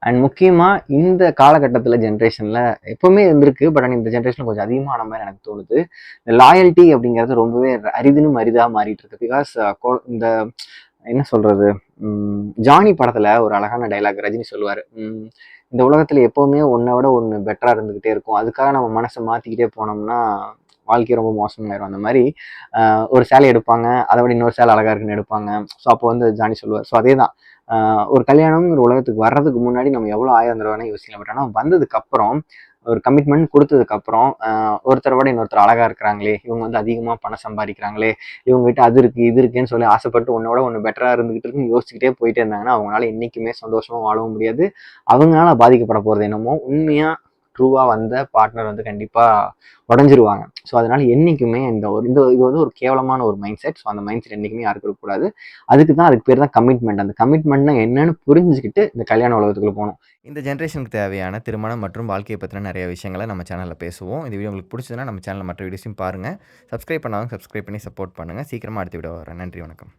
And முக்கியமா இந்த காலகட்டத்தில ஜென்ரேஷன்ல எப்பவுமே இருந்திருக்கு. பட் ஆனா இந்த ஜென்ரேஷன்ல கொஞ்சம் அதிகமான மாரி எனக்கு தோணுது. லாயல்டி அப்படிங்கிறது ரொம்பவே அரிதினும் அரிதா மாறிட்டு இருக்கு. பிகாஸ் இந்த என்ன சொல்றது? ஜானி படத்துல ஒரு அழகான டயலாக் ரஜினி சொல்லுவாரு. இந்த உலகத்துல எப்பவுமே ஒன்ன விட ஒண்ணு பெட்டரா இருந்துகிட்டே இருக்கும். அதுக்காக நம்ம மனச மாத்திக்கிட்டே போனோம்னா, வாழ்க்கை ரொம்ப மோசமாயிரும். அந்த மாரி ஒரு சேலை எடுப்பாங்க. அத விட இன்னொரு சேலை அழகா இருக்குன்னு எடுப்பாங்க. ஸோ அப்போ வந்து ஜானி சொல்லுவார். ஸோ அதேதான். ஒரு கல்யாணம்ங்கிற உலகத்துக்கு வர்றதுக்கு முன்னாடி நம்ம எவ்வளோ 1000 தடவ வேணா யோசிக்கலாம். பட் ஆனா வந்ததுக்கப்புறம், ஒரு கமிட்மெண்ட் குடுத்ததுக்கப்புறம், ஒருத்தர விட இன்னொருத்தர் அழகா இருக்கிறாங்களே, இவங்க வந்து அதிகமா பணம் சம்பாதிக்கிறாங்களே, இவங்ககிட்ட அது இருக்கு, இது இருக்குன்னு சொல்லி ஆசைப்பட்டு உன்னோட ஒண்ணு பெட்டரா இருந்துகிட்டு இருக்குன்னு யோசிச்சுக்கிட்டே போயிட்டே இருந்தாங்கன்னா, அவங்களால என்னைக்குமே சந்தோஷமா வாழவும் முடியாது. அவங்களால பாதிக்கப்பட போறது என்னமோ, உண்மையா ட்ரூவா வந்த பார்ட்னர் வந்து கண்டிப்பா உடைஞ்சிருவாங்க. ஸோ அதனால என்னைக்குமே இது வந்து ஒரு கேவலமான ஒரு மைண்ட் செட். ஸோ அந்த மைண்ட் செட் என்னைக்குமே யாருக்கும் இருக்கக்கூடாது. அதுக்கு பேர் தான் கமிட்மெண்ட். அந்த கமிட்மெண்ட்னா என்னன்னு புரிஞ்சுக்கிட்டு இந்த கல்யாண உலகத்துக்குள்ள போணும். இந்த ஜென்ரேஷனுக்கு தேவையான திருமணம் மற்றும் வாழ்க்கைய பத்தின நெறைய விஷயங்கள நம்ம சேனல்ல பேசுவோம். இந்த வீடியோ உங்களுக்கு புடிச்சதுன்னா நம்ம சேனல்ல மற்ற வீடியோஸையும் பாருங்க. சப்ஸ்கிரைப் பண்ணாதவங்க சப்ஸ்கிரைப் பண்ணி சப்போர்ட் பண்ணுங்க. சீக்கிரமா அடுத்த வீடியோல வரேன். நன்றி, வணக்கம்.